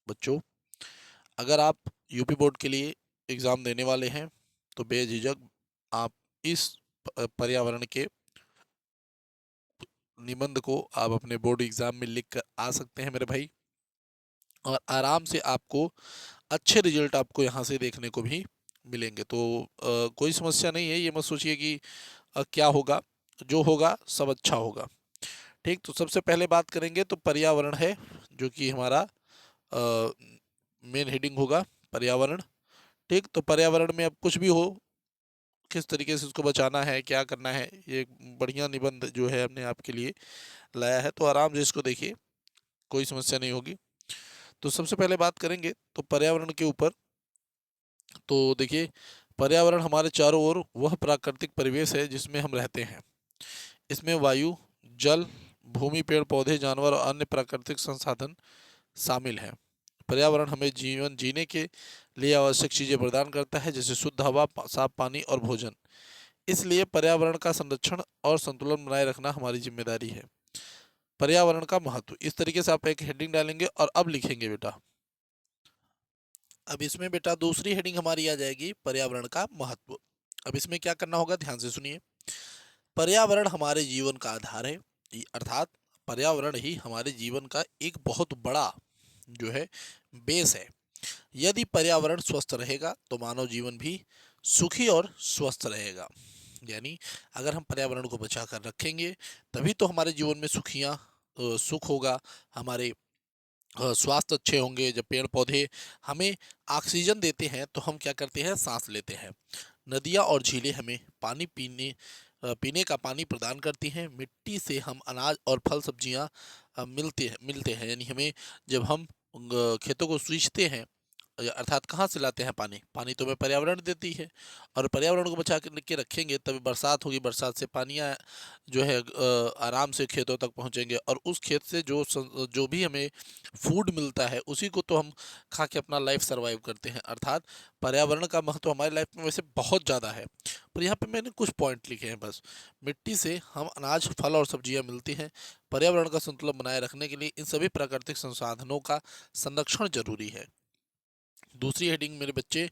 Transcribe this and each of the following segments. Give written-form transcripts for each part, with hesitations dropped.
बच्चों, अगर आप यूपी बोर्ड के लिए एग्ज़ाम देने वाले हैं तो बेझिझक आप इस पर्यावरण के निबंध को आप अपने बोर्ड एग्ज़ाम में लिख कर आ सकते हैं मेरे भाई, और आराम से आपको अच्छे रिजल्ट आपको यहाँ से देखने को भी मिलेंगे। तो कोई समस्या नहीं है, ये मत सोचिए कि क्या होगा, जो होगा सब अच्छा होगा। ठीक, तो सबसे पहले बात करेंगे तो पर्यावरण है, जो कि हमारा मेन हेडिंग होगा, पर्यावरण। ठीक, तो पर्यावरण में अब कुछ भी हो, किस तरीके से उसको बचाना है, क्या करना है, ये एक बढ़िया निबंध जो है हमने आपके लिए लाया है, तो आराम से इसको देखिए, कोई समस्या नहीं होगी। तो सबसे पहले बात करेंगे तो पर्यावरण के ऊपर। तो देखिए, पर्यावरण हमारे चारों ओर वह प्राकृतिक परिवेश है जिसमें हम रहते हैं। इसमें वायु, जल, भूमि, पेड़ पौधे, जानवर और अन्य प्राकृतिक संसाधन शामिल हैं। पर्यावरण हमें जीवन जीने के लिए आवश्यक चीजें प्रदान करता है, जैसे शुद्ध हवा, साफ पानी और भोजन। इसलिए पर्यावरण का संरक्षण और संतुलन बनाए रखना हमारी जिम्मेदारी है। पर्यावरण का महत्व, इस तरीके से आप एक हेडिंग डालेंगे और अब लिखेंगे बेटा। अब इसमें बेटा दूसरी हेडिंग हमारी आ जाएगी, पर्यावरण का महत्व। अब इसमें क्या करना होगा, ध्यान से सुनिए। पर्यावरण हमारे जीवन का आधार है, अर्थात पर्यावरण ही हमारे जीवन का एक बहुत बड़ा जो है बेस है। यदि पर्यावरण स्वस्थ रहेगा तो मानव जीवन भी सुखी और स्वस्थ रहेगा। यानी अगर हम पर्यावरण को बचा कर रखेंगे तभी तो हमारे जीवन में सुख होगा, हमारे स्वास्थ्य अच्छे होंगे। जब पेड़ पौधे हमें ऑक्सीजन देते हैं तो हम क्या करते हैं, सांस लेते हैं। नदियाँ और झीलें हमें पीने का पानी प्रदान करती हैं। मिट्टी से हम अनाज और फल सब्जियाँ मिलते हैं। यानी हमें जब हम खेतों को सींचते हैं, अर्थात कहाँ से लाते हैं पानी, पानी तो हमें पर्यावरण देती है। और पर्यावरण को बचा के रखेंगे तभी बरसात होगी, बरसात से पानियाँ जो है आराम से खेतों तक पहुँचेंगे, और उस खेत से जो भी हमें फूड मिलता है उसी को तो हम खा के अपना लाइफ सर्वाइव करते हैं। अर्थात पर्यावरण का महत्व हमारी लाइफ में वैसे बहुत ज़्यादा है, पर यहाँ पे मैंने कुछ पॉइंट लिखे हैं बस। मिट्टी से हम अनाज, फल और सब्जियाँ मिलती हैं। पर्यावरण का संतुलन बनाए रखने के लिए इन सभी प्राकृतिक संसाधनों का संरक्षण जरूरी है। दूसरी हेडिंग मेरे बच्चे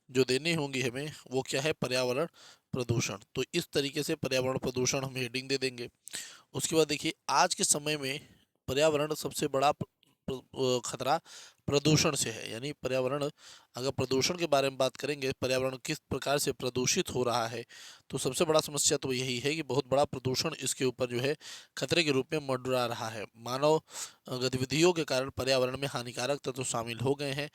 जो देने होंगी हमें, वो क्या है, पर्यावरण प्रदूषण। तो इस तरीके से पर्यावरण प्रदूषण हम हेडिंग दे देंगे। उसके बाद देखिए, आज के समय में पर्यावरण सबसे बड़ा खतरा प्रदूषण से है। यानी पर्यावरण, अगर प्रदूषण के बारे में बात करेंगे, पर्यावरण किस प्रकार से प्रदूषित हो रहा है, तो सबसे बड़ा समस्या तो यही है कि बहुत बड़ा प्रदूषण इसके ऊपर जो है खतरे के रूप में मंडरा रहा है। मानव गतिविधियों के कारण पर्यावरण में हानिकारक तत्व शामिल हो गए हैं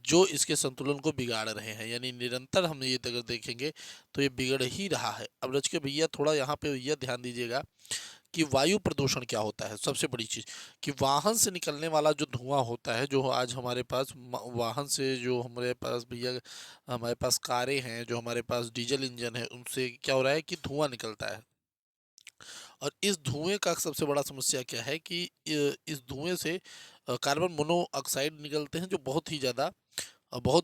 जो इसके संतुलन को बिगाड़ रहे हैं। यानी निरंतर हम ये अगर देखेंगे तो ये बिगड़ ही रहा है। अब रच के भैया थोड़ा यहाँ पे भैया ध्यान दीजिएगा कि वायु प्रदूषण क्या होता है। सबसे बड़ी चीज़ कि वाहन से निकलने वाला जो धुआं होता है, जो आज हमारे पास वाहन से, जो हमारे पास भैया हमारे पास कारें हैं, जो हमारे पास डीजल इंजन है, उनसे क्या हो रहा है कि धुआं निकलता है। और इस धुएं का सबसे बड़ा समस्या क्या है कि इस धुएं से कार्बन मोनोऑक्साइड निकलते हैं, जो बहुत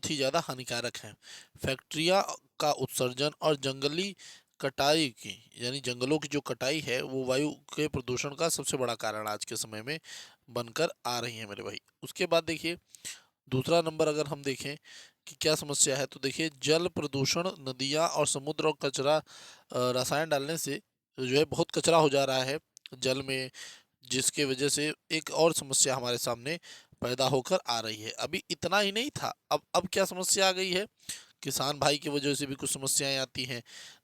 ही ज़्यादा हानिकारक हैं। फैक्ट्रियाँ का उत्सर्जन और जंगली कटाई की, यानी जंगलों की जो कटाई है, वो वायु के प्रदूषण का सबसे बड़ा कारण आज के समय में बनकर आ रही है मेरे भाई। उसके बाद देखिए, दूसरा नंबर अगर हम देखें कि क्या समस्या है, तो देखिए जल प्रदूषण, नदियाँ और समुद्र और कचरा, रसायन डालने से जो है बहुत कचरा हो जा रहा है जल में, जिसके वजह से एक और समस्या हमारे सामने पैदा होकर आ रही है। अभी इतना ही नहीं था, अब क्या समस्या आ गई है, किसान भाई की वजह से भी कुछ समस्याएं आती हैं।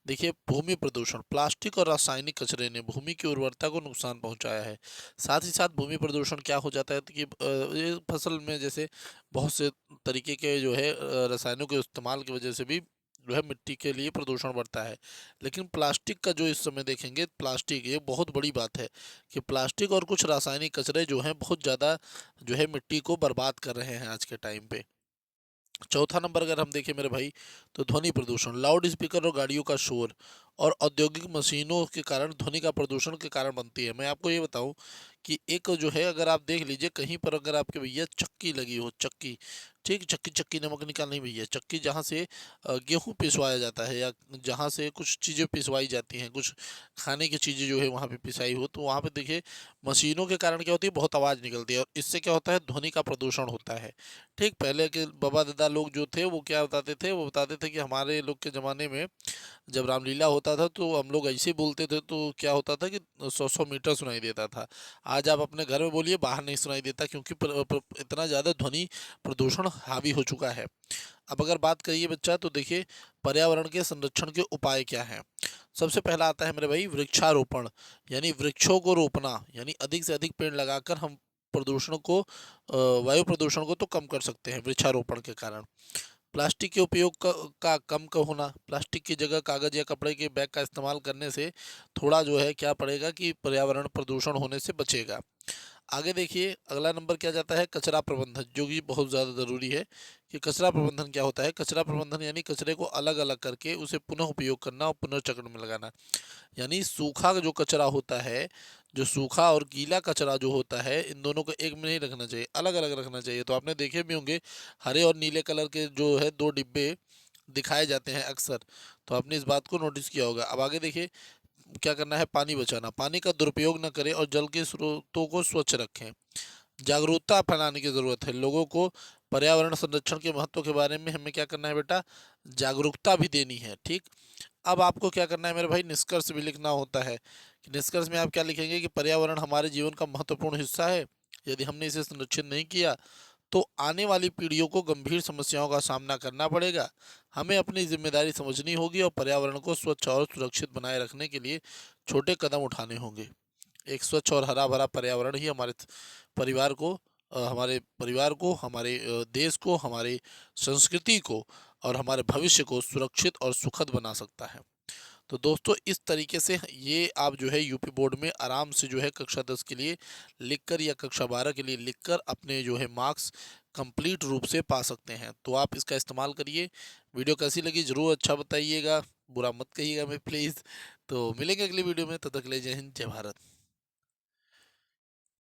देखिए, भूमि प्रदूषण, प्लास्टिक और रासायनिक कचरे ने भूमि की उर्वरता को नुकसान पहुंचाया है। साथ ही साथ भूमि प्रदूषण क्या हो जाता है कि ये फसल में जैसे बहुत से तरीके के जो है रसायनों के इस्तेमाल की वजह से भी जो है मिट्टी के लिए प्रदूषण बढ़ता है। लेकिन प्लास्टिक का जो इस समय देखेंगे, प्लास्टिक ये बहुत बड़ी बात है कि प्लास्टिक और कुछ रासायनिक कचरे जो हैं बहुत ज़्यादा जो है मिट्टी को बर्बाद कर रहे हैं आज के टाइम पे। चौथा नंबर अगर हम देखें मेरे भाई, तो ध्वनि प्रदूषण, लाउड स्पीकर और गाड़ियों का शोर और औद्योगिक मशीनों के कारण ध्वनि का प्रदूषण के कारण बनती है। मैं आपको ये बताऊं कि एक जो है, अगर आप देख लीजिए कहीं पर, अगर आपके भैया चक्की लगी हो, चक्की, ठीक, चक्की चक्की नमक निकालनी भैया, चक्की जहाँ से गेहूं पिसवाया जाता है या जहाँ से कुछ चीज़ें पिसवाई जाती हैं, कुछ खाने की चीज़ें जो है वहाँ पे पिसाई हो, तो वहाँ पे देखिए मशीनों के कारण क्या होती है, बहुत आवाज़ निकलती है और इससे क्या होता है, ध्वनि का प्रदूषण होता है। ठीक, पहले के बाबा दादा लोग जो थे वो क्या बताते थे, वो बताते थे कि हमारे लोग के ज़माने में जब रामलीला होता था तो हम लोग ऐसे बोलते थे तो क्या होता था कि 100-100 मीटर सुनाई देता था। आज आप अपने घर में बोलिए, बाहर नहीं सुनाई देता, क्योंकि इतना ज़्यादा ध्वनि प्रदूषण हावी हो चुका है। अब अगर बात करिए बच्चा, तो देखिए पर्यावरण के संरक्षण के उपाय क्या हैं। सबसे पहला आता है मेरे भाई वृक्षारोपण, यानी वृक्षों को रोपना, यानी अधिक से अधिक पेड़ लगाकर हम प्रदूषण को वायु प्रदूषण को तो कम कर सकते हैं वृक्षारोपण के कारण। प्लास्टिक के उपयोग का कम का होना, प्लास्टिक की जगह कागज़ या कपड़े के बैग का इस्तेमाल करने से थोड़ा जो है क्या पड़ेगा कि पर्यावरण प्रदूषण होने से बचेगा। आगे देखिए अगला नंबर क्या जाता है, कचरा प्रबंधन, जो कि बहुत ज़्यादा ज़रूरी है। कि कचरा प्रबंधन क्या होता है, कचरा प्रबंधन यानी कचरे को अलग अलग करके उसे पुनः उपयोग करना और पुनर्चक्र में लगाना। यानी सूखा जो कचरा होता है, जो सूखा और गीला कचरा जो होता है, इन दोनों को एक में नहीं रखना चाहिए, अलग अलग रखना चाहिए। तो आपने देखे भी होंगे हरे और नीले कलर के जो है दो डिब्बे दिखाए जाते हैं अक्सर, तो आपने इस बात को नोटिस किया होगा। अब आगे देखिए क्या करना है, पानी बचाना, पानी का दुरुपयोग न करें और जल के स्रोतों को स्वच्छ रखें। जागरूकता फैलाने की ज़रूरत है, लोगों को पर्यावरण संरक्षण के महत्व के बारे में हमें क्या करना है बेटा, जागरूकता भी देनी है। ठीक, अब आपको क्या करना है मेरे भाई, निष्कर्ष भी लिखना होता है। कि निष्कर्ष में आप क्या लिखेंगे कि पर्यावरण हमारे जीवन का महत्वपूर्ण हिस्सा है, यदि हमने इसे संरक्षित नहीं किया तो आने वाली पीढ़ियों को गंभीर समस्याओं का सामना करना पड़ेगा। हमें अपनी जिम्मेदारी समझनी होगी और पर्यावरण को स्वच्छ और सुरक्षित बनाए रखने के लिए छोटे कदम उठाने होंगे। एक स्वच्छ और हरा भरा पर्यावरण ही हमारे परिवार को हमारे परिवार को, हमारे देश को, हमारी संस्कृति को और हमारे भविष्य को सुरक्षित और सुखद बना सकता है। तो दोस्तों इस तरीके से ये आप जो है यूपी बोर्ड में आराम से जो है कक्षा 10 के लिए लिखकर या कक्षा 12 के लिए लिखकर अपने जो है मार्क्स कंप्लीट रूप से पा सकते हैं। तो आप इसका इस्तेमाल करिए। वीडियो कैसी लगी ज़रूर अच्छा बताइएगा, बुरा मत कहिएगा मैं प्लीज़। तो मिलेंगे अगली वीडियो में, तब तक के लिए जय हिंद जय भारत।